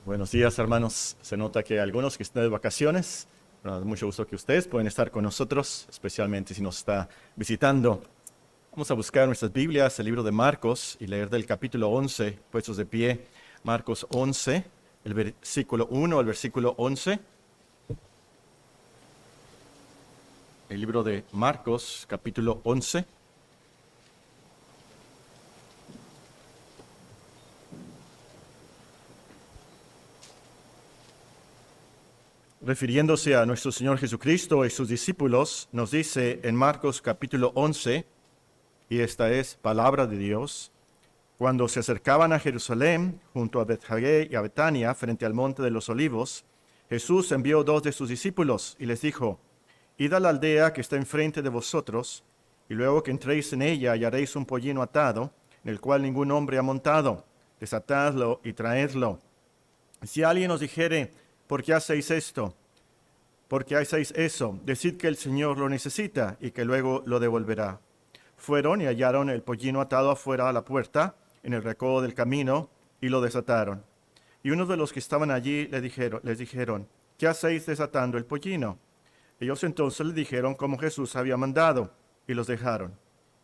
Buenos días, hermanos. Se nota que algunos que están de vacaciones, nos da mucho gusto que ustedes pueden estar con nosotros, especialmente si nos está visitando. Vamos a buscar nuestras Biblias, el libro de Marcos, y leer del capítulo 11, puestos de pie, Marcos 11, el versículo 1 al versículo 11. El libro de Marcos, capítulo 11. Refiriéndose a nuestro Señor Jesucristo y sus discípulos, nos dice en Marcos capítulo 11, y esta es palabra de Dios: cuando se acercaban a Jerusalén, junto a Betfagé y a Betania, frente al monte de los Olivos, Jesús envió 2 de sus discípulos y les dijo: Id a la aldea que está enfrente de vosotros, y luego que entréis en ella hallaréis un pollino atado, en el cual ningún hombre ha montado. Desatadlo y traedlo. Si alguien os dijere: ¿por qué hacéis esto? ¿Por qué hacéis eso? Decid que el Señor lo necesita y que luego lo devolverá. Fueron y hallaron el pollino atado afuera a la puerta, en el recodo del camino, y lo desataron. Y unos de los que estaban allí les dijeron: ¿qué hacéis desatando el pollino? Ellos entonces le dijeron como Jesús había mandado, y los dejaron.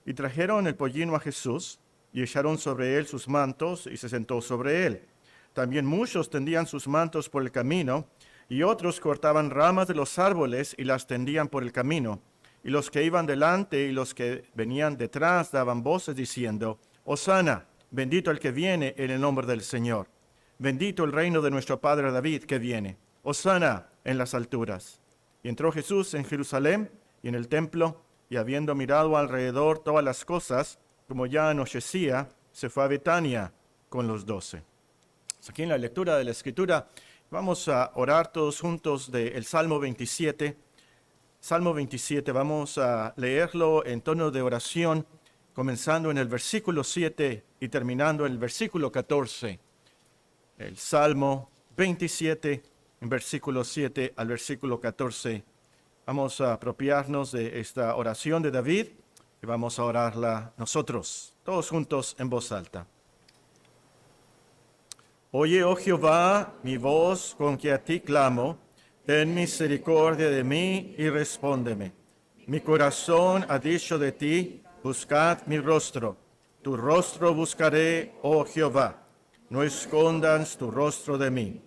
Y trajeron el pollino a Jesús, y echaron sobre él sus mantos, y se sentó sobre él. También muchos tendían sus mantos por el camino, y otros cortaban ramas de los árboles y las tendían por el camino. Y los que iban delante y los que venían detrás daban voces diciendo: Hosana, bendito el que viene en el nombre del Señor. Bendito el reino de nuestro padre David que viene. Hosana en las alturas. Y entró Jesús en Jerusalén y en el templo, y habiendo mirado alrededor todas las cosas, como ya anochecía, se fue a Betania con los 12. Aquí en la lectura de la Escritura vamos a orar todos juntos del Salmo 27. Salmo 27, vamos a leerlo en tono de oración, comenzando en el versículo 7 y terminando en el versículo 14. El Salmo 27, en versículo 7 al versículo 14. Vamos a apropiarnos de esta oración de David y vamos a orarla nosotros, todos juntos en voz alta. Oye, oh Jehová, mi voz con que a ti clamo, ten misericordia de mí y respóndeme. Mi corazón ha dicho de ti: buscad mi rostro. Tu rostro buscaré, oh Jehová. No escondas tu rostro de mí.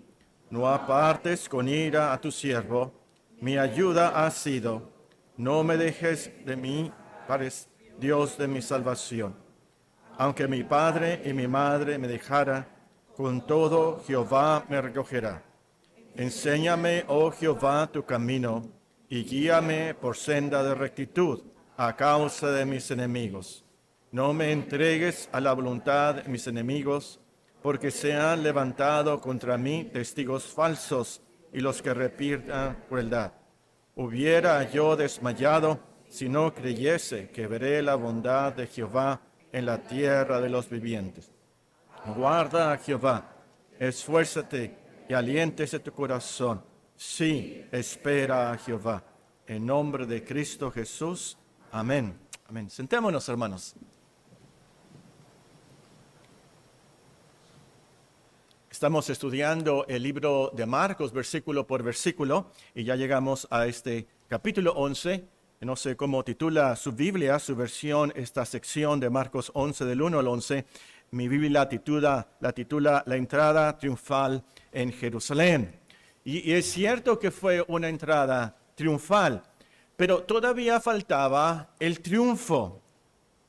No apartes con ira a tu siervo. Mi ayuda has sido. No me dejes de mí, Dios de mi salvación. Aunque mi padre y mi madre me dejaran, con todo Jehová me recogerá. Enséñame, oh Jehová, tu camino, y guíame por senda de rectitud a causa de mis enemigos. No me entregues a la voluntad de mis enemigos, porque se han levantado contra mí testigos falsos y los que repiten crueldad. Hubiera yo desmayado si no creyese que veré la bondad de Jehová en la tierra de los vivientes. Guarda a Jehová, esfuérzate y aliéntese tu corazón. Sí, espera a Jehová. En nombre de Cristo Jesús. Amén. Amén. Sentémonos, hermanos. Estamos estudiando el libro de Marcos, versículo por versículo, y ya llegamos a este capítulo 11. No sé cómo titula su Biblia, su versión, esta sección de Marcos 11, del 1 al 11. Mi Biblia la titula La entrada triunfal en Jerusalén. Y es cierto que fue una entrada triunfal, pero todavía faltaba el triunfo.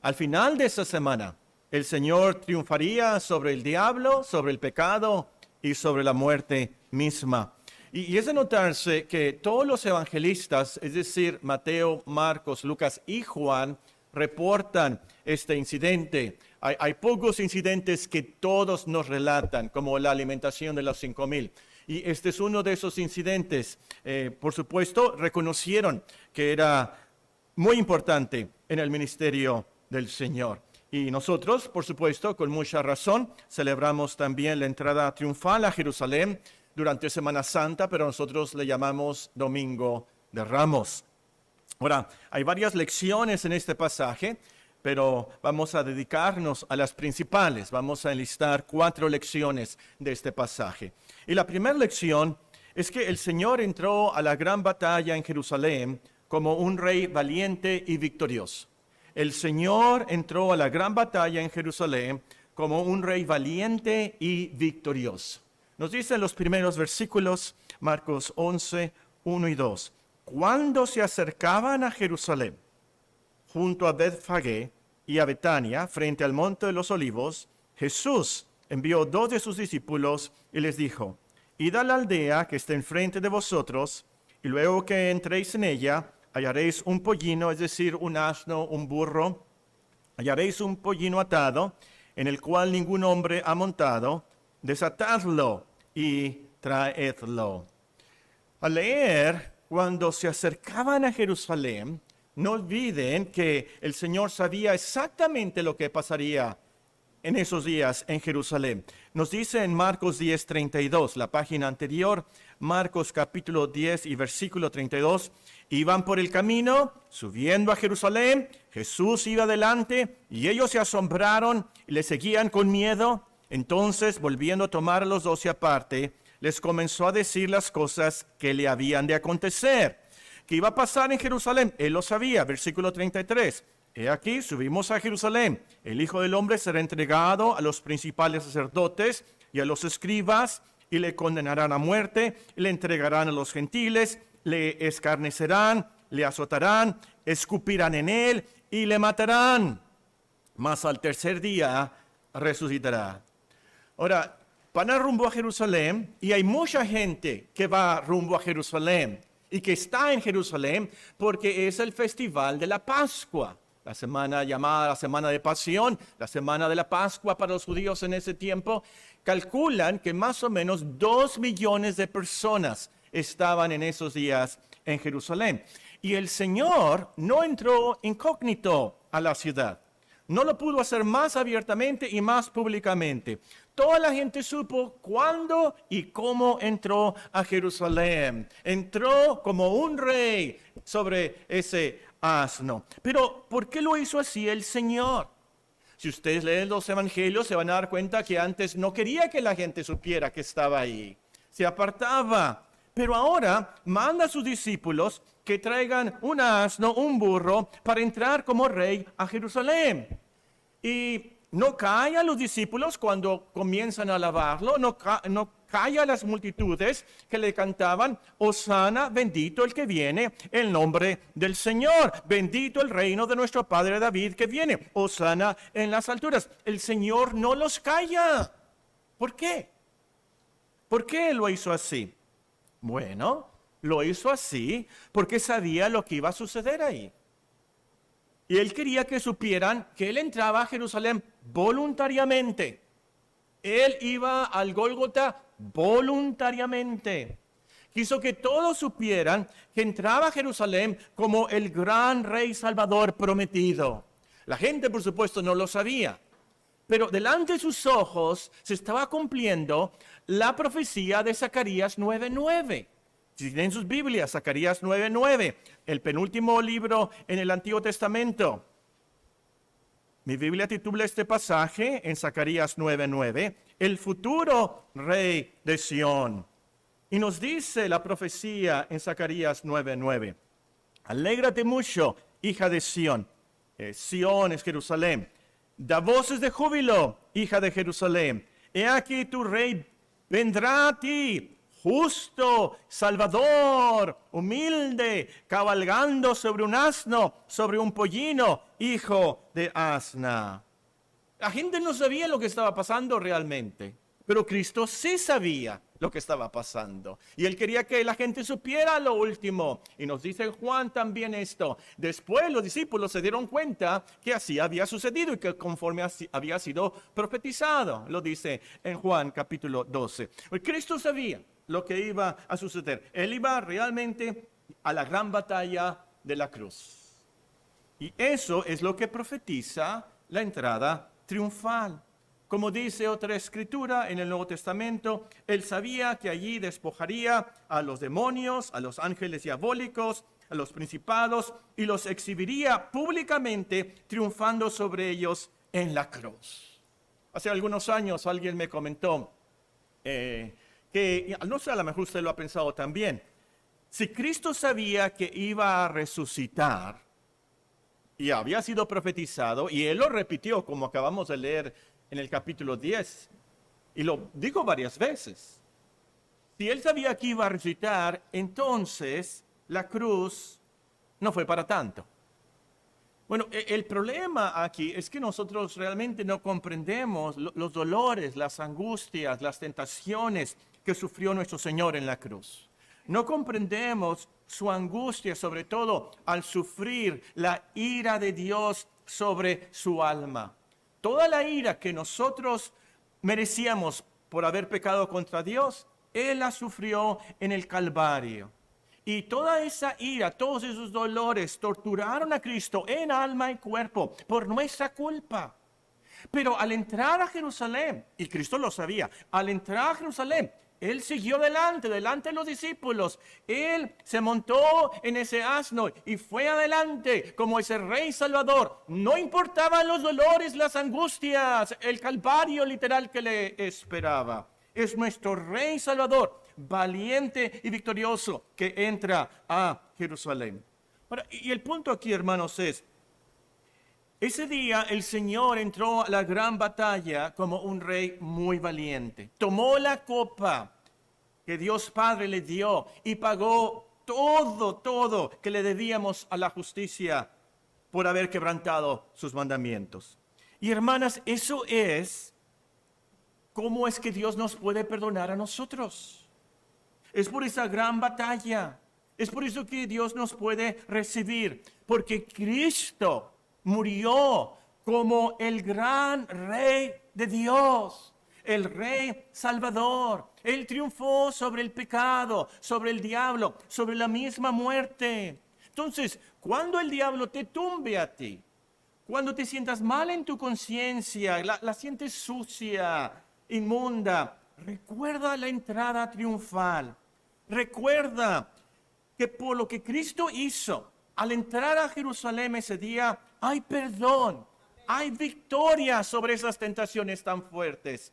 Al final de esa semana, el Señor triunfaría sobre el diablo, sobre el pecado y sobre la muerte misma. Y es de notarse que todos los evangelistas, es decir, Mateo, Marcos, Lucas y Juan, reportan este incidente. Hay pocos incidentes que todos nos relatan, como la alimentación de los 5,000. Y este es uno de esos incidentes. Por supuesto, reconocieron que era muy importante en el ministerio del Señor. Y nosotros, por supuesto, con mucha razón, celebramos también la entrada triunfal a Jerusalén durante Semana Santa, pero nosotros le llamamos Domingo de Ramos. Ahora, hay varias lecciones en este pasaje, pero vamos a dedicarnos a las principales. Vamos a enlistar 4 lecciones de este pasaje. Y la primera lección es que el Señor entró a la gran batalla en Jerusalén como un rey valiente y victorioso. El Señor entró a la gran batalla en Jerusalén como un rey valiente y victorioso. Nos dicen los primeros versículos, Marcos 11, 1 y 2. Cuando se acercaban a Jerusalén, junto a Betfagé y a Betania, frente al monte de los olivos, Jesús envió 2 de sus discípulos y les dijo: Id a la aldea que está enfrente de vosotros, y luego que entréis en ella, hallaréis un pollino, es decir, un asno, un burro. Hallaréis un pollino atado, en el cual ningún hombre ha montado. Desatadlo y traedlo. Al leer, cuando se acercaban a Jerusalén, no olviden que el Señor sabía exactamente lo que pasaría en esos días en Jerusalén. Nos dice en Marcos 10:32, la página anterior, Marcos capítulo 10 y versículo 32, iban por el camino, subiendo a Jerusalén, Jesús iba adelante, y ellos se asombraron y le seguían con miedo. Entonces, volviendo a tomar a los 12 aparte, les comenzó a decir las cosas que le habían de acontecer, que iba a pasar en Jerusalén. Él lo sabía, versículo 33. He aquí, subimos a Jerusalén. El Hijo del Hombre será entregado a los principales sacerdotes y a los escribas, y le condenarán a muerte, y le entregarán a los gentiles, le escarnecerán, le azotarán, escupirán en él y le matarán. Mas al tercer día resucitará. Ahora, van a rumbo a Jerusalén, y hay mucha gente que va rumbo a Jerusalén y que está en Jerusalén porque es el festival de la Pascua. La semana llamada la Semana de Pasión, la Semana de la Pascua para los judíos en ese tiempo. Calculan que más o menos 2 millones de personas estaban en esos días en Jerusalén. Y el Señor no entró incógnito a la ciudad. No lo pudo hacer más abiertamente y más públicamente. Toda la gente supo cuándo y cómo entró a Jerusalén. Entró como un rey sobre ese asno. Pero, ¿por qué lo hizo así el Señor? Si ustedes leen los evangelios, se van a dar cuenta que antes no quería que la gente supiera que estaba ahí. Se apartaba. Pero ahora manda a sus discípulos que traigan un asno, un burro, para entrar como rey a Jerusalén. Y no calla a los discípulos cuando comienzan a alabarlo, no calla a las multitudes que le cantaban: Hosana, bendito el que viene en nombre del Señor, bendito el reino de nuestro padre David que viene, Hosana en las alturas. El Señor no los calla. ¿Por qué? ¿Por qué lo hizo así? Bueno, lo hizo así porque sabía lo que iba a suceder ahí. Y él quería que supieran que él entraba a Jerusalén voluntariamente. Él iba al Gólgota voluntariamente. Quiso que todos supieran que entraba a Jerusalén como el gran rey salvador prometido. La gente, por supuesto, no lo sabía. Pero delante de sus ojos se estaba cumpliendo la profecía de Zacarías 9:9. Si tienen sus Biblias, Zacarías 9:9, el penúltimo libro en el Antiguo Testamento. Mi Biblia titula este pasaje en Zacarías 9:9, el futuro rey de Sión. Y nos dice la profecía en Zacarías 9:9, alégrate mucho, hija de Sión. Sión es Jerusalén. Da voces de júbilo, hija de Jerusalén. He aquí tu rey vendrá a ti, justo, salvador, humilde, cabalgando sobre un asno, sobre un pollino, hijo de asna. La gente no sabía lo que estaba pasando realmente, pero Cristo sí sabía lo que estaba pasando. Y él quería que la gente supiera lo último. Y nos dice Juan también esto. Después los discípulos se dieron cuenta que así había sucedido y que conforme había sido profetizado. Lo dice en Juan capítulo 12. Cristo sabía lo que iba a suceder. Él iba realmente a la gran batalla de la cruz. Y eso es lo que profetiza la entrada triunfal. Como dice otra escritura en el Nuevo Testamento, él sabía que allí despojaría a los demonios, a los ángeles diabólicos, a los principados, y los exhibiría públicamente, triunfando sobre ellos en la cruz. Hace algunos años alguien me comentó que, no sé, a lo mejor usted lo ha pensado también, si Cristo sabía que iba a resucitar y había sido profetizado, y él lo repitió como acabamos de leer en el capítulo 10, y lo dijo varias veces. Si él sabía que iba a resucitar, entonces la cruz no fue para tanto. Bueno, el problema aquí es que nosotros realmente no comprendemos los dolores, las angustias, las tentaciones que sufrió nuestro Señor en la cruz. No comprendemos su angustia, sobre todo al sufrir la ira de Dios sobre su alma. Toda la ira que nosotros merecíamos por haber pecado contra Dios, Él la sufrió en el Calvario. Y toda esa ira, todos esos dolores torturaron a Cristo en alma y cuerpo por nuestra culpa. Pero al entrar a Jerusalén, y Cristo lo sabía, al entrar a Jerusalén, Él siguió delante de los discípulos. Él se montó en ese asno y fue adelante como ese Rey Salvador. No importaban los dolores, las angustias, el calvario literal que le esperaba. Es nuestro Rey Salvador, valiente y victorioso, que entra a Jerusalén. Ahora, y el punto aquí, hermanos, es, ese día el Señor entró a la gran batalla como un rey muy valiente. Tomó la copa que Dios Padre le dio y pagó todo que le debíamos a la justicia por haber quebrantado sus mandamientos. Y hermanas, eso es cómo es que Dios nos puede perdonar a nosotros. Es por esa gran batalla. Es por eso que Dios nos puede recibir. Porque Cristo murió como el gran Rey de Dios, el Rey Salvador. Él triunfó sobre el pecado, sobre el diablo, sobre la misma muerte. Entonces, cuando el diablo te tumbe a ti, cuando te sientas mal en tu conciencia, la sientes sucia, inmunda, recuerda la entrada triunfal. Recuerda que por lo que Cristo hizo, al entrar a Jerusalén ese día, hay perdón, hay victoria sobre esas tentaciones tan fuertes.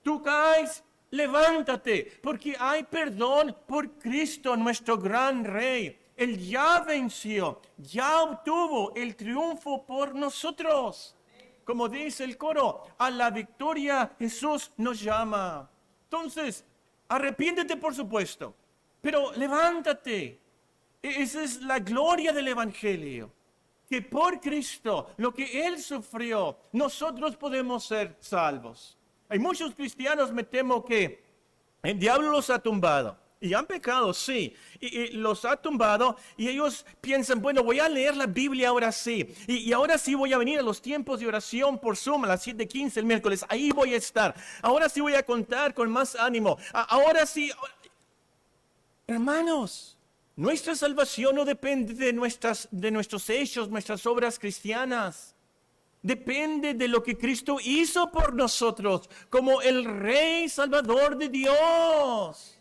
Tú caes, levántate, porque hay perdón por Cristo, nuestro gran Rey. Él ya venció, ya obtuvo el triunfo por nosotros. Como dice el coro, a la victoria Jesús nos llama. Entonces, arrepiéntete por supuesto, pero levántate. Esa es la gloria del Evangelio, que por Cristo, lo que Él sufrió, nosotros podemos ser salvos. Hay muchos cristianos, me temo, que el diablo los ha tumbado. Y han pecado, sí, y los ha tumbado, y ellos piensan, bueno, voy a leer la Biblia ahora sí, y ahora sí voy a venir a los tiempos de oración por Zoom a las 7:15 el miércoles, ahí voy a estar, ahora sí voy a contar con más ánimo, ahora sí. Hermanos, nuestra salvación no depende de nuestros hechos, nuestras obras cristianas. Depende de lo que Cristo hizo por nosotros como el Rey Salvador de Dios.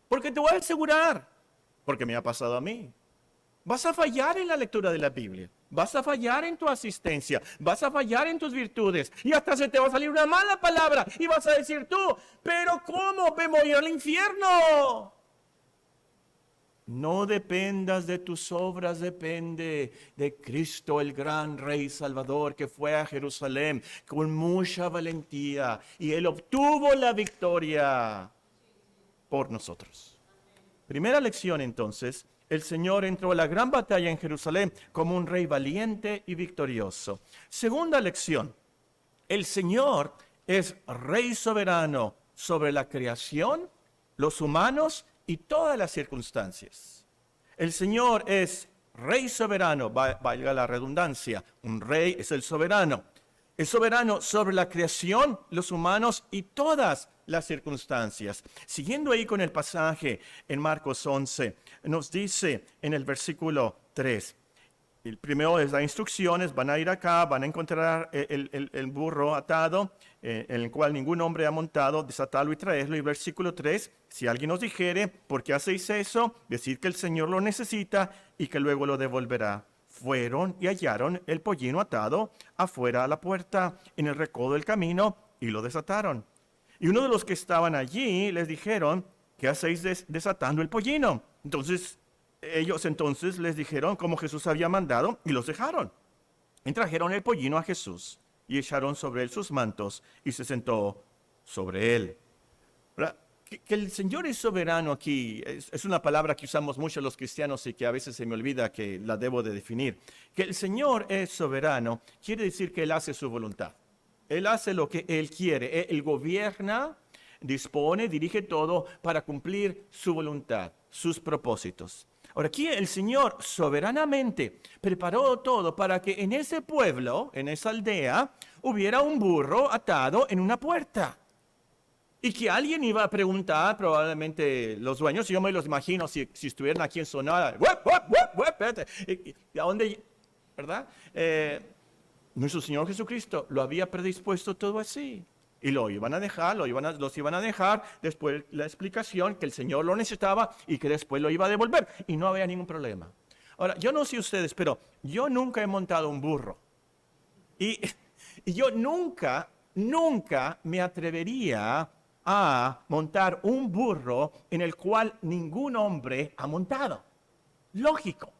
Porque te voy a asegurar, porque me ha pasado a mí, vas a fallar en la lectura de la Biblia, vas a fallar en tu asistencia, vas a fallar en tus virtudes, y hasta se te va a salir una mala palabra, y vas a decir tú, pero ¿cómo me voy a ir al infierno? No dependas de tus obras, depende de Cristo, el gran Rey Salvador, que fue a Jerusalén con mucha valentía, y Él obtuvo la victoria por nosotros. Primera lección, entonces, el Señor entró a la gran batalla en Jerusalén como un rey valiente y victorioso. Segunda lección, el Señor es rey soberano sobre la creación, los humanos y todas las circunstancias. El Señor es rey soberano, valga la redundancia, un rey es el soberano. Es soberano sobre la creación, los humanos y todas las circunstancias. Siguiendo ahí con el pasaje en Marcos 11, nos dice en el versículo 3, el primero les da instrucciones, van a ir acá, van a encontrar el burro atado, en el cual ningún hombre ha montado, desatarlo y traerlo. Y versículo 3, si alguien nos dijere, ¿por qué hacéis eso? Decir que el Señor lo necesita y que luego lo devolverá. Fueron y hallaron el pollino atado afuera a la puerta, en el recodo del camino, y lo desataron. Y uno de los que estaban allí les dijeron, ¿qué hacéis desatando el pollino? Ellos entonces les dijeron como Jesús había mandado y los dejaron. Y trajeron el pollino a Jesús y echaron sobre él sus mantos y se sentó sobre él. ¿Verdad? Que el Señor es soberano aquí es una palabra que usamos mucho los cristianos y que a veces se me olvida que la debo de definir. Que el Señor es soberano quiere decir que Él hace su voluntad. Él hace lo que Él quiere. Él gobierna, dispone, dirige todo para cumplir su voluntad, sus propósitos. Ahora aquí el Señor soberanamente preparó todo para que en ese pueblo, en esa aldea, hubiera un burro atado en una puerta. Y que alguien iba a preguntar, probablemente los dueños, yo me los imagino si estuvieran aquí en Sonora, ¿a dónde? ¿Verdad? Nuestro Señor Jesucristo lo había predispuesto todo así. Y lo iban a dejar, los iban a dejar, después la explicación que el Señor lo necesitaba y que después lo iba a devolver. Y no había ningún problema. Ahora, yo no sé ustedes, pero yo nunca he montado un burro. Y yo nunca me atrevería a montar un burro en el cual ningún hombre ha montado. Lógico.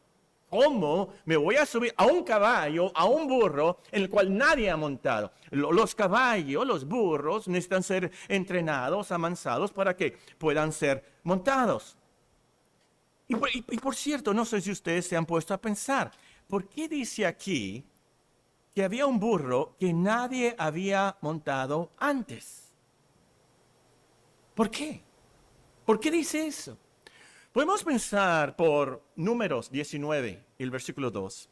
¿Cómo me voy a subir a un caballo, a un burro, en el cual nadie ha montado? Los caballos, los burros, necesitan ser entrenados, amansados, para que puedan ser montados. Y por cierto, no sé si ustedes se han puesto a pensar, ¿por qué dice aquí que había un burro que nadie había montado antes? ¿Por qué? ¿Por qué dice eso? Podemos pensar por Números 19, el versículo 2.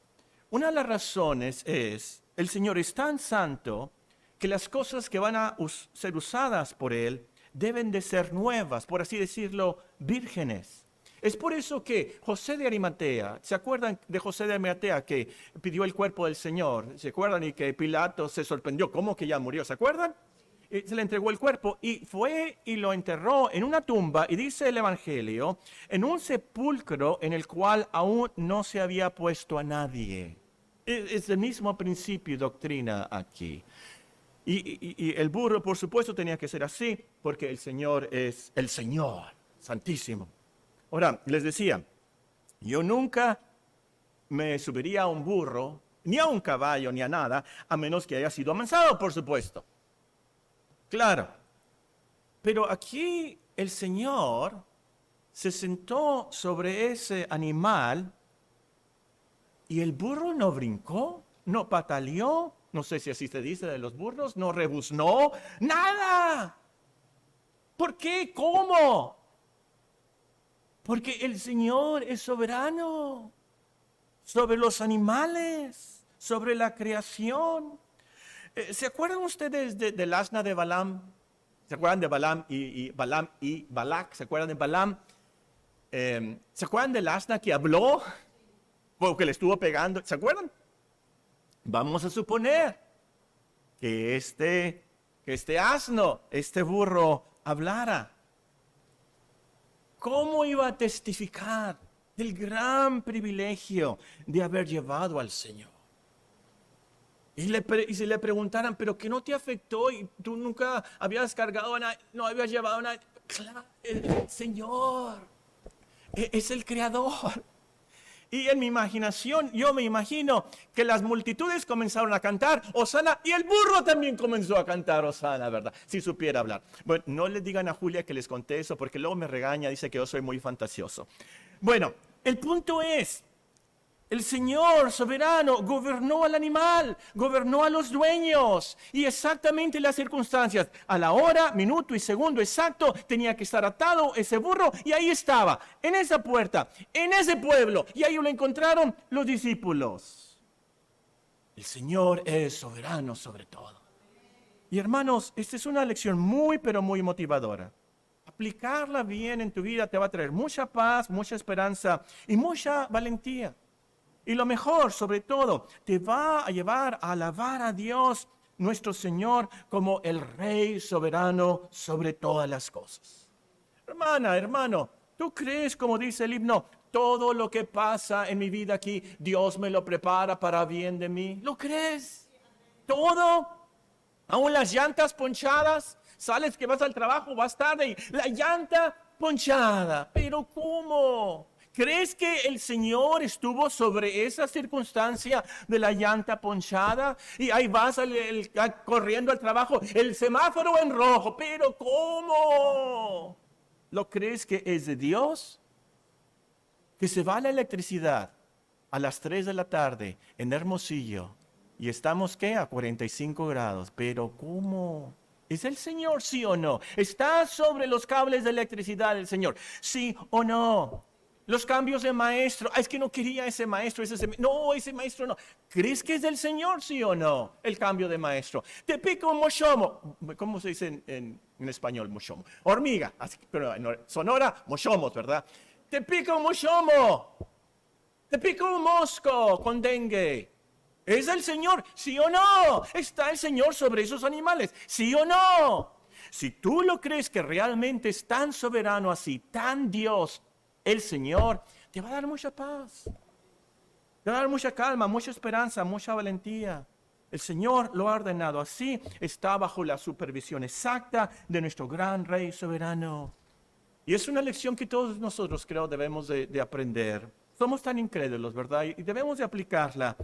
Una de las razones es, el Señor es tan santo que las cosas que van a ser usadas por Él deben de ser nuevas, por así decirlo, vírgenes. Es por eso que José de Arimatea, ¿se acuerdan de José de Arimatea que pidió el cuerpo del Señor? ¿Se acuerdan? Y que Pilato se sorprendió, ¿cómo que ya murió? ¿Se acuerdan? Se le entregó el cuerpo y fue y lo enterró en una tumba, y dice el Evangelio, en un sepulcro en el cual aún no se había puesto a nadie. Es el mismo principio y doctrina aquí. Y el burro, por supuesto, tenía que ser así, porque el Señor es el Señor, santísimo. Ahora, les decía, yo nunca me subiría a un burro, ni a un caballo, ni a nada, a menos que haya sido amansado, por supuesto. Claro, pero aquí el Señor se sentó sobre ese animal y el burro no brincó, no pataleó, no sé si así se dice de los burros, no rebuznó, nada. ¿Por qué? ¿Cómo? Porque el Señor es soberano sobre los animales, sobre la creación. ¿Se acuerdan ustedes del asna de Balaam? ¿Se acuerdan de Balaam y Balac? ¿Se acuerdan de Balaam? ¿Se acuerdan del asna que habló? Porque le estuvo pegando. ¿Se acuerdan? Vamos a suponer que este asno, este burro, hablara. ¿Cómo iba a testificar del gran privilegio de haber llevado al Señor? Y si le preguntaran, ¿pero qué no te afectó? Y tú nunca habías cargado a nadie, no habías llevado a nadie. Claro, el Señor es el Creador. Y en mi imaginación, yo me imagino que las multitudes comenzaron a cantar Hosana, y el burro también comenzó a cantar Hosana, ¿verdad? Si supiera hablar. Bueno, no le digan a Julia que les conté eso, porque luego me regaña, dice que yo soy muy fantasioso. Bueno, el punto es, el Señor soberano gobernó al animal, gobernó a los dueños, y exactamente las circunstancias, a la hora, minuto y segundo exacto, tenía que estar atado ese burro, y ahí estaba, en esa puerta, en ese pueblo, y ahí lo encontraron los discípulos. El Señor es soberano sobre todo. Y hermanos, esta es una lección muy, pero muy motivadora. Aplicarla bien en tu vida te va a traer mucha paz, mucha esperanza y mucha valentía. Y lo mejor, sobre todo, te va a llevar a alabar a Dios, nuestro Señor, como el Rey soberano sobre todas las cosas. Hermana, hermano, ¿tú crees, como dice el himno, todo lo que pasa en mi vida aquí, Dios me lo prepara para bien de mí? ¿Lo crees? ¿Todo? Aún las llantas ponchadas, sales que vas al trabajo, vas tarde y la llanta ponchada. ¿Pero cómo? ¿Crees que el Señor estuvo sobre esa circunstancia de la llanta ponchada? Y ahí vas corriendo al trabajo, el semáforo en rojo. ¿Pero cómo? ¿Lo crees que es de Dios? Que se va la electricidad a las 3 de la tarde en Hermosillo y estamos, ¿qué? A 45 grados. ¿Pero cómo? ¿Es el Señor, sí o no? ¿Está sobre los cables de electricidad el Señor? ¿Sí o no? Los cambios de maestro. Es que no quería ese maestro. No, ese maestro no. ¿Crees que es del Señor, sí o no? El cambio de maestro. Te pica un moshomo. ¿Cómo se dice en español moshomo? Hormiga. Así, pero en Sonora, moshomos, ¿verdad? Te pica un moshomo. Te pica un mosco con dengue. ¿Es el Señor? ¿Sí o no? ¿Está el Señor sobre esos animales? ¿Sí o no? Si tú lo crees que realmente es tan soberano así, tan Dios, el Señor, te va a dar mucha paz. Te va a dar mucha calma, mucha esperanza, mucha valentía. El Señor lo ha ordenado así. Está bajo la supervisión exacta de nuestro gran Rey soberano. Y es una lección que todos nosotros, creo, debemos de aprender. Somos tan incrédulos, ¿verdad? Y debemos de aplicarla.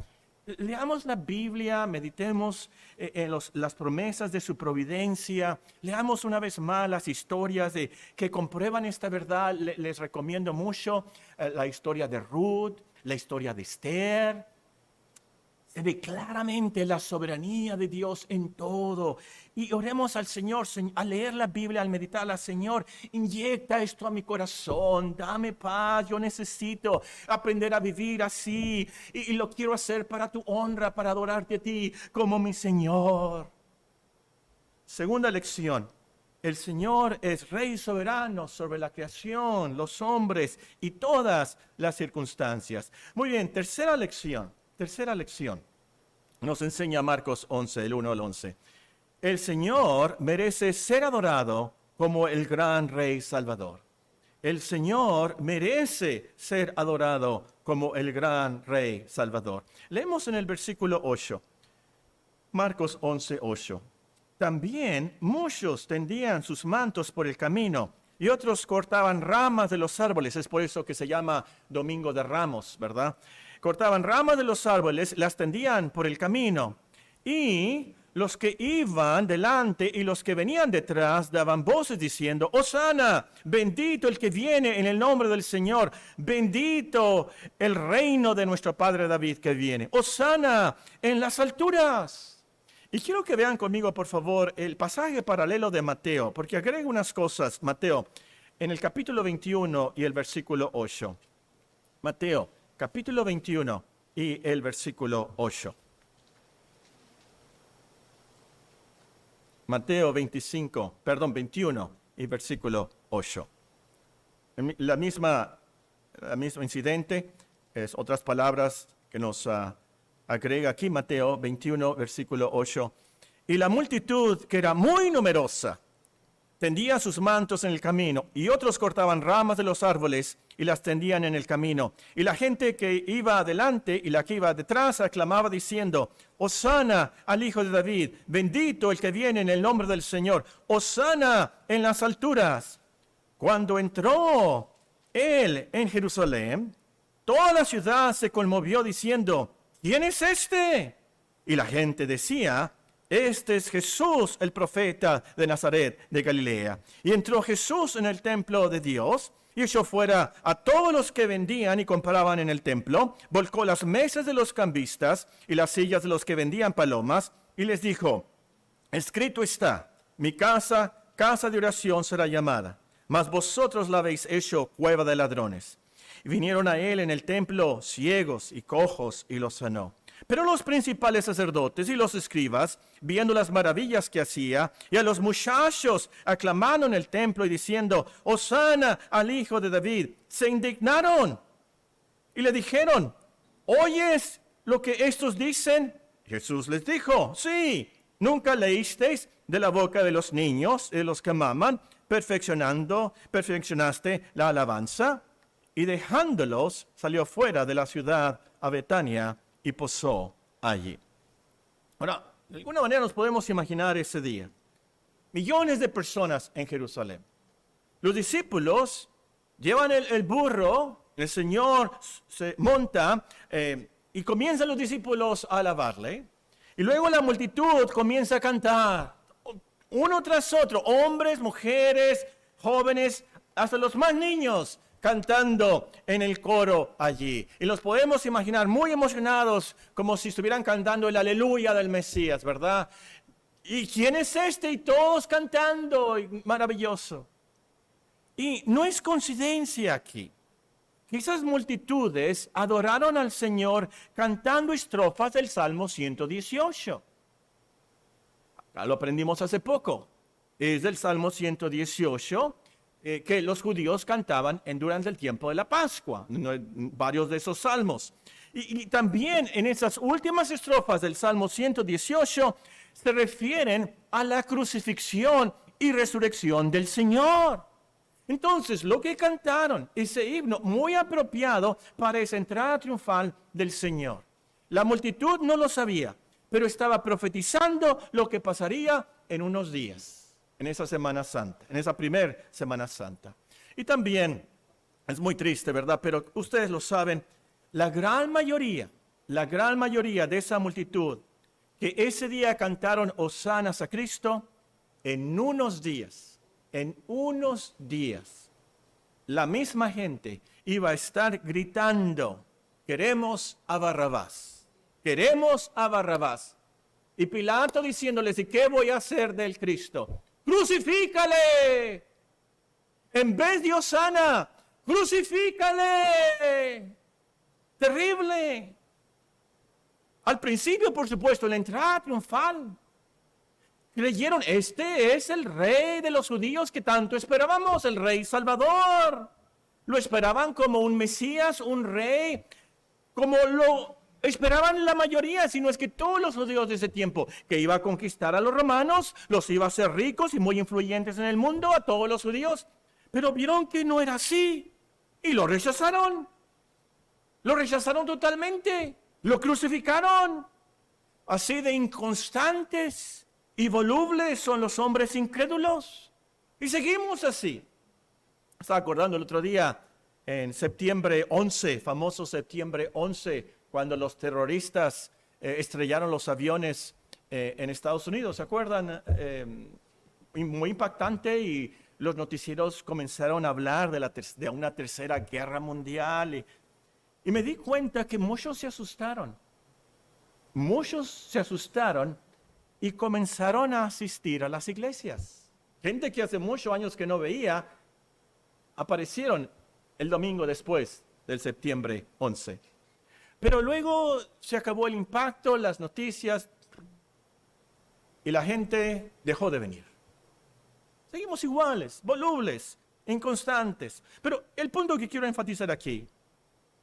Leamos la Biblia, meditemos en las promesas de su providencia, leamos una vez más las historias que comprueban esta verdad. Les recomiendo mucho la historia de Ruth, la historia de Esther. Se ve claramente la soberanía de Dios en todo. Y oremos al Señor, al leer la Biblia, al meditarla. Señor, inyecta esto a mi corazón, dame paz, yo necesito aprender a vivir así. Y lo quiero hacer para tu honra, para adorarte a ti como mi Señor. Segunda lección. El Señor es Rey soberano sobre la creación, los hombres y todas las circunstancias. Muy bien, tercera lección. Nos enseña Marcos 11, el 1 al 11. El Señor merece ser adorado como el gran Rey Salvador. El Señor merece ser adorado como el gran Rey Salvador. Leemos en el versículo 8. Marcos 11, 8. También muchos tendían sus mantos por el camino y otros cortaban ramas de los árboles. Es por eso que se llama Domingo de Ramos, ¿verdad? Cortaban ramas de los árboles, las tendían por el camino. Y los que iban delante y los que venían detrás daban voces diciendo: Hosana, bendito el que viene en el nombre del Señor, bendito el reino de nuestro Padre David que viene. Hosana en las alturas. Y quiero que vean conmigo, por favor, el pasaje paralelo de Mateo, porque agrega unas cosas. Mateo, en el capítulo 21 y el versículo 8. Mateo, capítulo 21 y el versículo 8. Mateo 21 y versículo 8. La misma incidente, es otras palabras que nos agrega aquí Mateo 21, versículo 8. Y la multitud, que era muy numerosa, tendía sus mantos en el camino, y otros cortaban ramas de los árboles y las tendían en el camino. Y la gente que iba adelante y la que iba detrás aclamaba diciendo: Hosana al Hijo de David, bendito el que viene en el nombre del Señor, Hosana en las alturas. Cuando entró él en Jerusalén, toda la ciudad se conmovió diciendo: ¿quién es este? Y la gente decía: este es Jesús, el profeta de Nazaret de Galilea. Y entró Jesús en el templo de Dios y echó fuera a todos los que vendían y compraban en el templo, volcó las mesas de los cambistas y las sillas de los que vendían palomas, y les dijo: escrito está, mi casa, casa de oración será llamada, mas vosotros la habéis hecho cueva de ladrones. Y vinieron a él en el templo ciegos y cojos, y los sanó. Pero los principales sacerdotes y los escribas, viendo las maravillas que hacía, y a los muchachos aclamando en el templo y diciendo: Hosana al Hijo de David, se indignaron y le dijeron: ¿oyes lo que estos dicen? Jesús les dijo, sí, ¿nunca leísteis de la boca de los niños, de los que maman, perfeccionaste la alabanza? Y dejándolos, salió fuera de la ciudad a Betania y posó allí. Ahora, de alguna manera nos podemos imaginar ese día. Millones de personas en Jerusalén. Los discípulos llevan el burro, el Señor se monta y comienzan los discípulos a alabarle. Y luego la multitud comienza a cantar, uno tras otro, hombres, mujeres, jóvenes, hasta los más niños, cantando en el coro allí. Y los podemos imaginar muy emocionados, como si estuvieran cantando el aleluya del Mesías, ¿verdad? ¿Y quién es este? Y todos cantando, maravilloso. Y no es coincidencia aquí. Esas multitudes adoraron al Señor cantando estrofas del Salmo 118. Acá lo aprendimos hace poco. Es del Salmo 118 que los judíos cantaban durante el tiempo de la Pascua. Varios de esos salmos. Y también en esas últimas estrofas del Salmo 118 se refieren a la crucifixión y resurrección del Señor. Entonces, lo que cantaron, ese himno muy apropiado para esa entrada triunfal del Señor. La multitud no lo sabía, pero estaba profetizando lo que pasaría en unos días, en esa Semana Santa, en esa primera Semana Santa. Y también, es muy triste, ¿verdad? Pero ustedes lo saben, la gran mayoría de esa multitud que ese día cantaron hosanas a Cristo, en unos días, la misma gente iba a estar gritando, queremos a Barrabás, queremos a Barrabás. Y Pilato diciéndoles, ¿y qué voy a hacer del Cristo? ¡Crucifícale! En vez de hosana, ¡crucifícale! Terrible. Al principio, por supuesto, la entrada triunfal. Creyeron, este es el rey de los judíos que tanto esperábamos, el rey Salvador. Lo esperaban como un Mesías, un rey, como lo esperaban la mayoría, si no es que todos los judíos de ese tiempo, que iba a conquistar a los romanos, los iba a hacer ricos y muy influyentes en el mundo, a todos los judíos. Pero vieron que no era así y lo rechazaron. Lo rechazaron totalmente, lo crucificaron. Así de inconstantes y volubles son los hombres incrédulos. Y seguimos así. Estaba acordando el otro día, en septiembre 11, famoso septiembre 11, cuando los terroristas estrellaron los aviones en Estados Unidos. ¿Se acuerdan? Muy impactante, y los noticieros comenzaron a hablar de una tercera guerra mundial. Y me di cuenta que muchos se asustaron. Muchos se asustaron y comenzaron a asistir a las iglesias. Gente que hace muchos años que no veía, aparecieron el domingo después del septiembre 11. Pero luego se acabó el impacto, las noticias, y la gente dejó de venir. Seguimos iguales, volubles, inconstantes. Pero el punto que quiero enfatizar aquí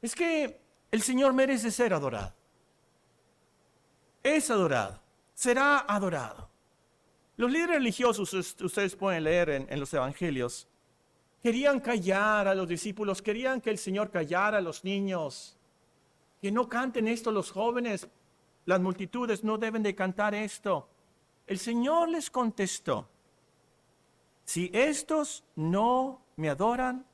es que el Señor merece ser adorado. Es adorado. Será adorado. Los líderes religiosos, ustedes pueden leer en los evangelios, querían callar a los discípulos, querían que el Señor callara a los niños, que no canten esto los jóvenes, las multitudes no deben de cantar esto. El Señor les contestó, si estos no me adoran,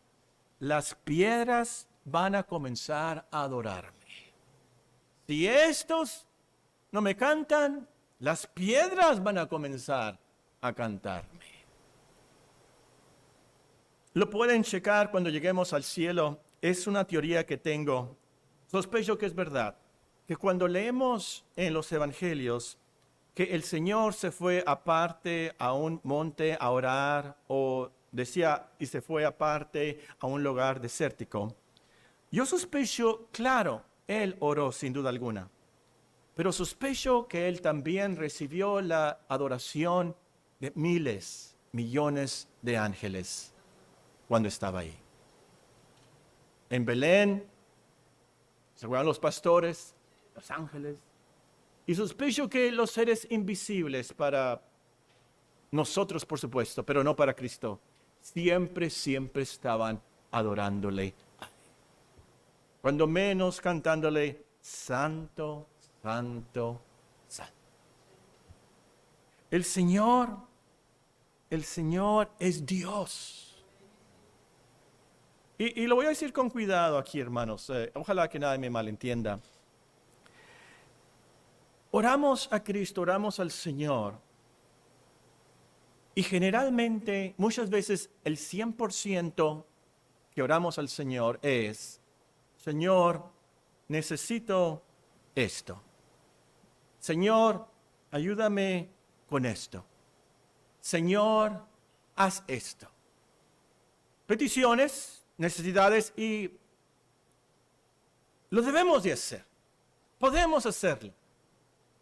las piedras van a comenzar a adorarme. Si estos no me cantan, las piedras van a comenzar a cantarme. Lo pueden checar cuando lleguemos al cielo. Es una teoría que tengo. Sospecho que es verdad. Que cuando leemos en los evangelios que el Señor se fue aparte a un monte a orar, o decía, y se fue aparte a un lugar desértico. Yo sospecho, claro, Él oró sin duda alguna. Pero sospecho que Él también recibió la adoración de miles, millones de ángeles cuando estaba ahí. En Belén ¿Se acuerdan los pastores, los ángeles? Y sospecho que los seres invisibles para nosotros, por supuesto, pero no para Cristo, siempre estaban adorándole. Cuando menos cantándole, Santo, Santo, Santo. El Señor es Dios. Y lo voy a decir con cuidado aquí, hermanos. Ojalá que nadie me malentienda. Oramos a Cristo, oramos al Señor. Y generalmente, muchas veces, el 100% que oramos al Señor es, Señor, necesito esto. Señor, ayúdame con esto. Señor, haz esto. Peticiones, necesidades, y lo debemos de hacer. Podemos hacerlo.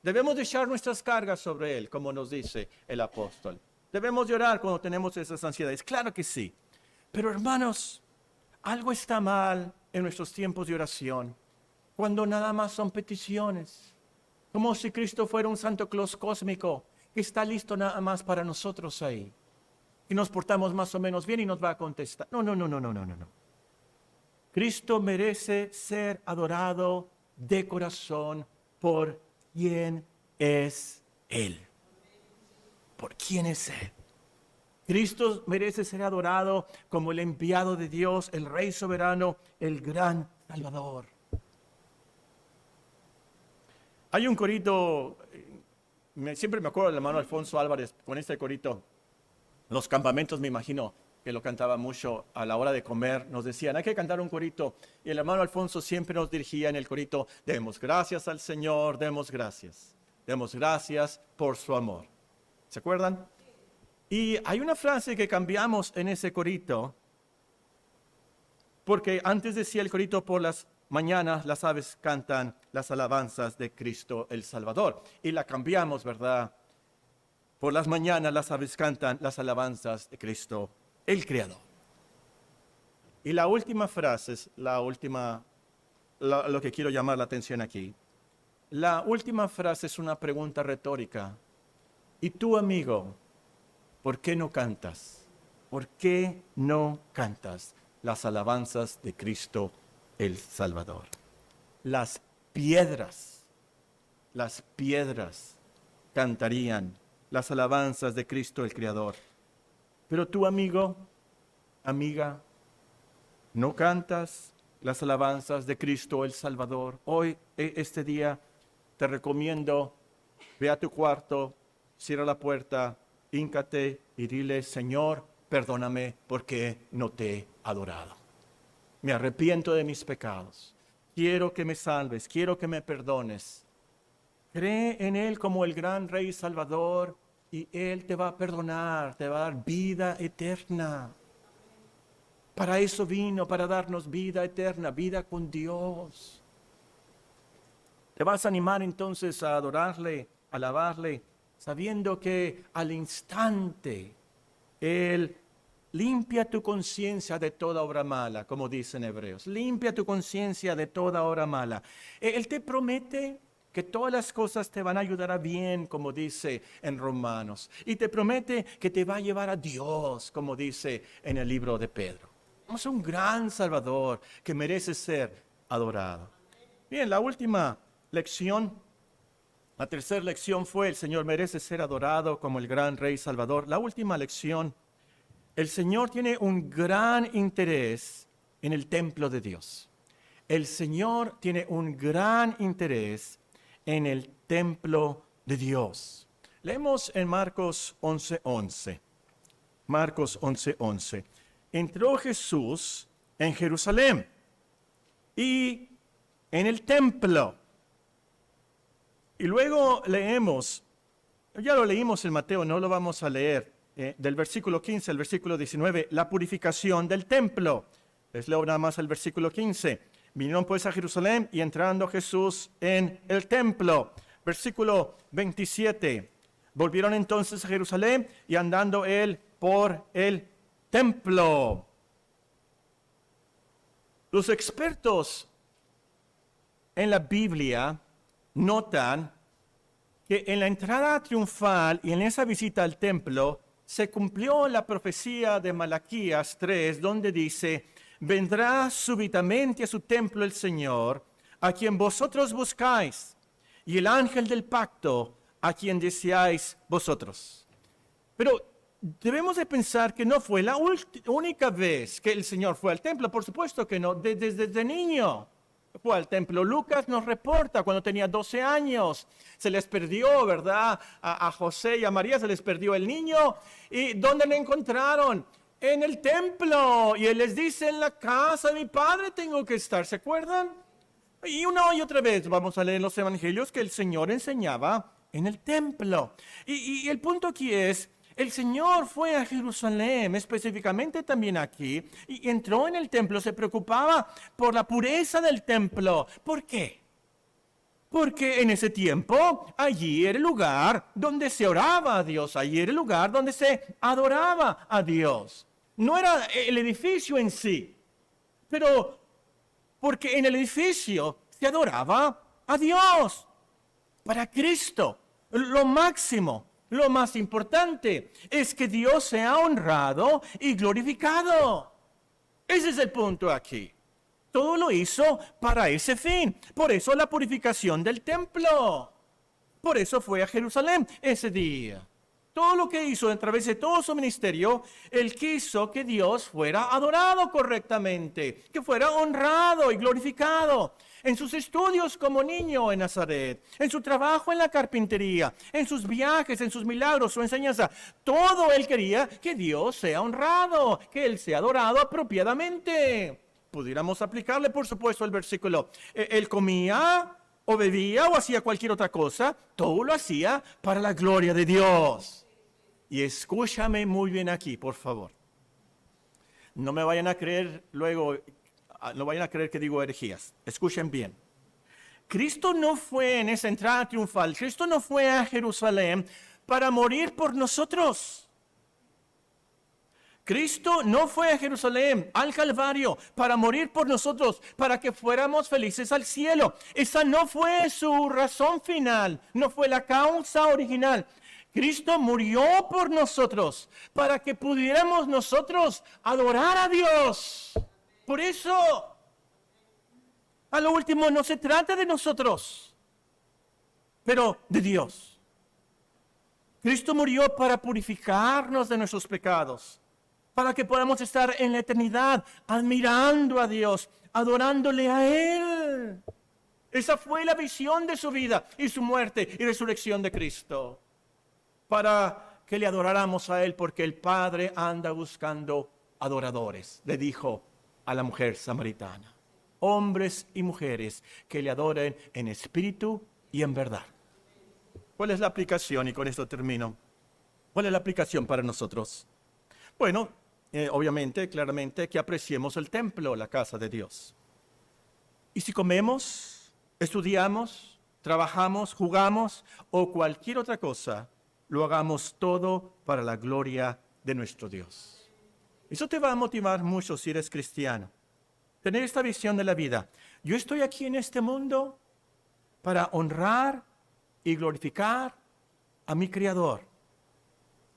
Debemos de echar nuestras cargas sobre Él, como nos dice el apóstol. Debemos de orar cuando tenemos esas ansiedades. Claro que sí. Pero hermanos, algo está mal en nuestros tiempos de oración cuando nada más son peticiones. Como si Cristo fuera un Santo Claus cósmico que está listo nada más para nosotros ahí. Y nos portamos más o menos bien y nos va a contestar. No. Cristo merece ser adorado de corazón por quién es Él. ¿Por quién es Él? Cristo merece ser adorado como el enviado de Dios, el Rey soberano, el gran Salvador. Hay un corito, siempre me acuerdo del hermano Alfonso Álvarez con este corito. Los campamentos, me imagino que lo cantaba mucho a la hora de comer. Nos decían, hay que cantar un corito. Y el hermano Alfonso siempre nos dirigía en el corito, demos gracias al Señor, demos gracias. Demos gracias por su amor. ¿Se acuerdan? Y hay una frase que cambiamos en ese corito, porque antes decía el corito, por las mañanas las aves cantan las alabanzas de Cristo el Salvador. Y la cambiamos, ¿verdad? Por las mañanas las aves cantan las alabanzas de Cristo el Creador. Y la última frase es lo que quiero llamar la atención aquí. La última frase es una pregunta retórica. ¿Y tú, amigo, por qué no cantas? ¿Por qué no cantas las alabanzas de Cristo el Salvador? Las piedras cantarían las alabanzas de Cristo el Creador. Pero tú, amigo, amiga, no cantas las alabanzas de Cristo el Salvador. Hoy, este día, te recomiendo, ve a tu cuarto, cierra la puerta, híncate y dile, Señor, perdóname porque no te he adorado. Me arrepiento de mis pecados. Quiero que me salves, quiero que me perdones. Cree en Él como el gran Rey Salvador y Él te va a perdonar, te va a dar vida eterna. Para eso vino, para darnos vida eterna, vida con Dios. Te vas a animar entonces a adorarle, a alabarle, sabiendo que al instante Él limpia tu conciencia de toda obra mala, como dicen Hebreos. Limpia tu conciencia de toda obra mala. Él te promete que todas las cosas te van a ayudar a bien, como dice en Romanos. Y te promete que te va a llevar a Dios, como dice en el libro de Pedro. Es un gran Salvador que merece ser adorado. Bien, la última lección, la tercera lección fue: el Señor merece ser adorado como el gran Rey Salvador. La última lección: el Señor tiene un gran interés en el templo de Dios. El Señor tiene un gran interés en el templo de Dios. Leemos en Marcos 11:11. Marcos 11:11. Entró Jesús en Jerusalén y en el templo. Y luego leemos, ya lo leímos en Mateo, no lo vamos a leer, del versículo 15 al versículo 19, la purificación del templo. Les leo nada más el versículo 15. Vinieron pues a Jerusalén y entrando Jesús en el templo. Versículo 27. Volvieron entonces a Jerusalén y andando él por el templo. Los expertos en la Biblia notan que en la entrada triunfal y en esa visita al templo se cumplió la profecía de Malaquías 3, donde dice: vendrá súbitamente a su templo el Señor, a quien vosotros buscáis, y el ángel del pacto, a quien deseáis vosotros. Pero debemos de pensar que no fue la única vez que el Señor fue al templo. Por supuesto que no, desde niño fue al templo. Lucas nos reporta cuando tenía 12 años. Se les perdió, ¿verdad? A José y a María se les perdió el niño. ¿Y dónde lo encontraron? En el templo. Y él les dice: en la casa de mi padre tengo que estar. ¿Se acuerdan? Y una y otra vez vamos a leer en los evangelios que el Señor enseñaba en el templo. Y el punto aquí es: el Señor fue a Jerusalén, específicamente también aquí, y entró en el templo, se preocupaba por la pureza del templo. ¿Por qué? Porque en ese tiempo, allí era el lugar donde se oraba a Dios, allí era el lugar donde se adoraba a Dios. No era el edificio en sí, pero porque en el edificio se adoraba a Dios, para Cristo, lo máximo. Lo más importante es que Dios sea honrado y glorificado. Ese es el punto aquí. Todo lo hizo para ese fin. Por eso la purificación del templo. Por eso fue a Jerusalén ese día. Todo lo que hizo a través de todo su ministerio, Él quiso que Dios fuera adorado correctamente, que fuera honrado y glorificado. En sus estudios como niño en Nazaret, en su trabajo en la carpintería, en sus viajes, en sus milagros, su enseñanza, todo Él quería que Dios sea honrado, que Él sea adorado apropiadamente. Pudiéramos aplicarle, por supuesto, el versículo. Él comía o bebía o hacía cualquier otra cosa, todo lo hacía para la gloria de Dios. Y escúchame muy bien aquí, por favor. No me vayan a creer luego, no vayan a creer que digo herejías. Escuchen bien. Cristo no fue en esa entrada triunfal, Cristo no fue a Jerusalén para morir por nosotros. Cristo no fue a Jerusalén, al Calvario, para morir por nosotros, para que fuéramos felices al cielo. Esa no fue su razón final, no fue la causa original. Cristo murió por nosotros, para que pudiéramos nosotros adorar a Dios. Por eso, a lo último, no se trata de nosotros, pero de Dios. Cristo murió para purificarnos de nuestros pecados, para que podamos estar en la eternidad admirando a Dios, adorándole a Él. Esa fue la visión de su vida y su muerte y resurrección de Cristo. Para que le adoráramos a Él, porque el Padre anda buscando adoradores, le dijo a la mujer samaritana. Hombres y mujeres que le adoren en espíritu y en verdad. ¿Cuál es la aplicación? Y con esto termino. ¿Cuál es la aplicación para nosotros? Bueno, obviamente, claramente, que apreciemos el templo, la casa de Dios. Y si comemos, estudiamos, trabajamos, jugamos o cualquier otra cosa, lo hagamos todo para la gloria de nuestro Dios. Eso te va a motivar mucho si eres cristiano. Tener esta visión de la vida. Yo estoy aquí en este mundo para honrar y glorificar a mi Creador,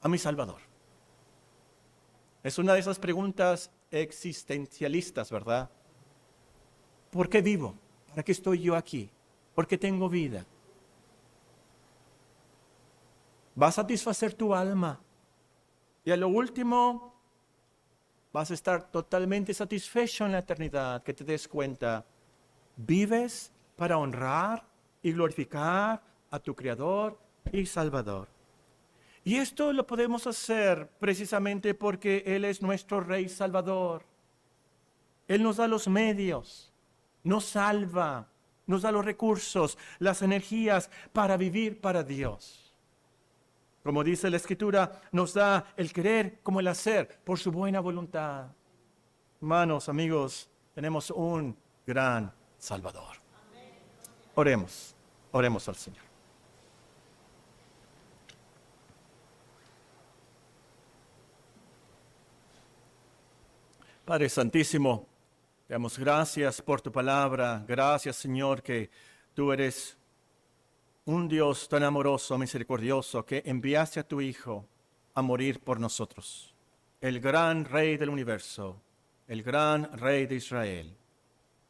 a mi Salvador. Es una de esas preguntas existencialistas, ¿verdad? ¿Por qué vivo? ¿Para qué estoy yo aquí? ¿Por qué tengo vida? Va a satisfacer tu alma. Y a lo último, vas a estar totalmente satisfecho en la eternidad, que te des cuenta. Vives para honrar y glorificar a tu Creador y Salvador. Y esto lo podemos hacer precisamente porque Él es nuestro Rey Salvador. Él nos da los medios, nos salva, nos da los recursos, las energías para vivir para Dios. Como dice la Escritura, nos da el querer como el hacer por su buena voluntad. Hermanos, amigos, tenemos un gran Salvador. Oremos, oremos al Señor. Padre Santísimo, Te damos gracias por tu palabra. Gracias, Señor, que tú eres un Dios tan amoroso, misericordioso, que enviaste a tu Hijo a morir por nosotros. El gran Rey del universo, el gran Rey de Israel,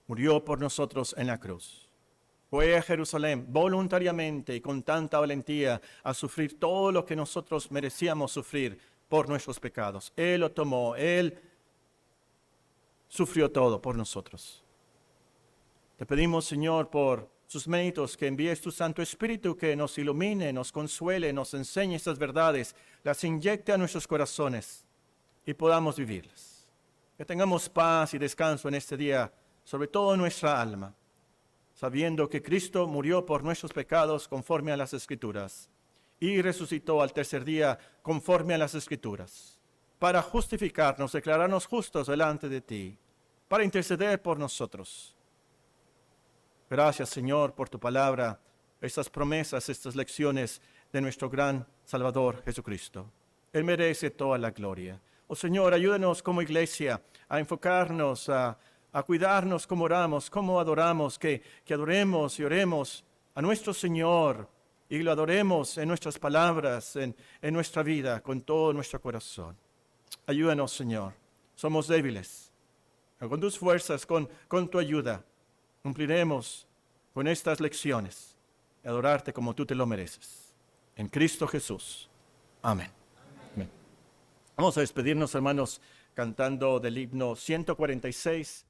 murió por nosotros en la cruz. Fue a Jerusalén voluntariamente y con tanta valentía a sufrir todo lo que nosotros merecíamos sufrir por nuestros pecados. Él lo tomó, Él sufrió todo por nosotros. Te pedimos, Señor, por sus méritos, que envíes tu Santo Espíritu, que nos ilumine, nos consuele, nos enseñe estas verdades, las inyecte a nuestros corazones y podamos vivirlas. Que tengamos paz y descanso en este día, sobre todo en nuestra alma, sabiendo que Cristo murió por nuestros pecados conforme a las Escrituras y resucitó al tercer día conforme a las Escrituras, para justificarnos, declararnos justos delante de ti, para interceder por nosotros. Gracias, Señor, por tu palabra, estas promesas, estas lecciones de nuestro gran Salvador Jesucristo. Él merece toda la gloria. Oh Señor, ayúdanos como iglesia a enfocarnos, a cuidarnos cómo oramos, cómo adoramos, que adoremos y oremos a nuestro Señor y lo adoremos en nuestras palabras, en nuestra vida, con todo nuestro corazón. Ayúdanos, Señor. Somos débiles. Con tus fuerzas, con tu ayuda, cumpliremos con estas lecciones y adorarte como tú te lo mereces. En Cristo Jesús. Amén. Amén. Vamos a despedirnos, hermanos, cantando del himno 146.